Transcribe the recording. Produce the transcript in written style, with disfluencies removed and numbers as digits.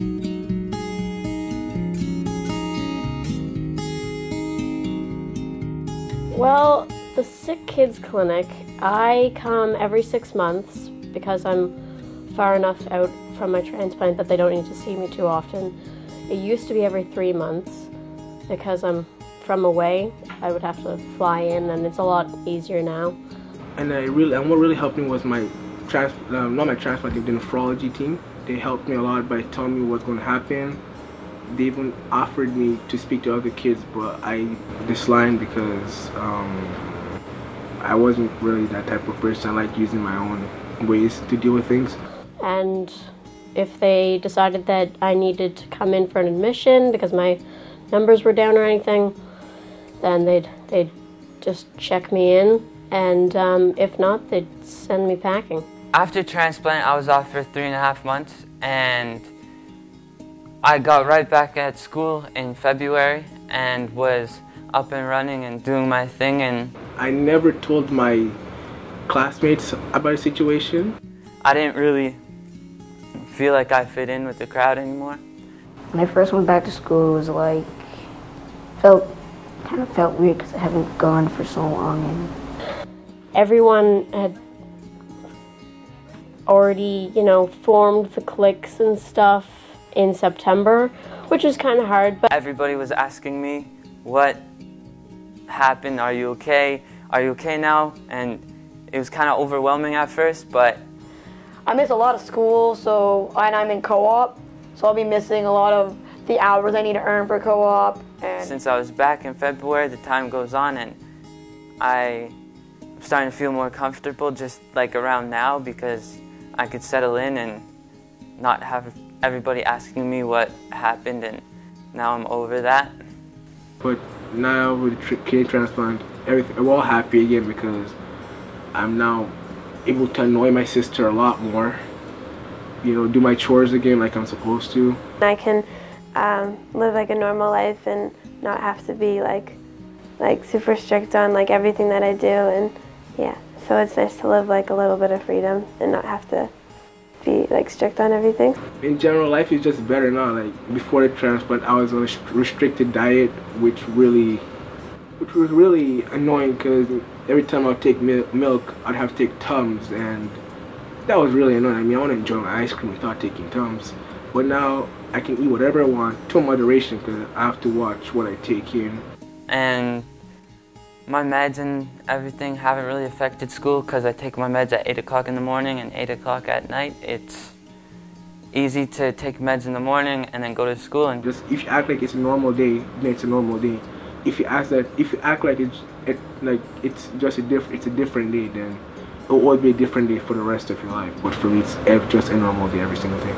Well, the Sick Kids Clinic, I come every 6 months because I'm far enough out from my transplant that they don't need to see me too often. It used to be every 3 months because I'm from away. I would have to fly in, and it's a lot easier now. And what really helped me was not my transplant team, the nephrology team. They helped me a lot by telling me what's going to happen. They even offered me to speak to other kids, but I declined because I wasn't really that type of person. I like using my own ways to deal with things. And if they decided that I needed to come in for an admission because my numbers were down or anything, then they'd just check me in, and if not, they'd send me packing. After transplant, I was off for 3.5 months, and I got right back at school in February and was up and running and doing my thing. And I never told my classmates about the situation. I didn't really feel like I fit in with the crowd anymore. When I first went back to school, it was like, kind of felt weird because I haven't gone for so long. And everyone had already, formed the cliques and stuff in September, which was kind of hard. But everybody was asking me, what happened? Are you okay? Are you okay now? And it was kind of overwhelming at first, but I miss a lot of school, and I'm in co-op, so I'll be missing a lot of the hours I need to earn for co-op. And since I was back in February, the time goes on, and I'm starting to feel more comfortable just like around now, because I could settle in and not have everybody asking me what happened, and now I'm over that. But now with the kidney transplant, we're all happy again because I'm now able to annoy my sister a lot more, do my chores again like I'm supposed to. I can live like a normal life and not have to be like super strict on like everything that I do, and yeah, so it's nice to live like a little bit of freedom and not have to be like strict on everything. In general, life is just better now. Like before the transplant, I was on a restricted diet, which was really annoying because every time I'd take milk, I'd have to take Tums, and that was really annoying. I mean, I want to enjoy my ice cream without taking Tums, but now I can eat whatever I want to moderation because I have to watch what I take in. And my meds and everything haven't really affected school because I take my meds at 8 o'clock in the morning and 8 o'clock at night. It's easy to take meds in the morning and then go to school. And just if you act like it's a normal day, then it's a normal day. If you act like it's just a different day, then it will be a different day for the rest of your life. But for me, it's just a normal day every single day.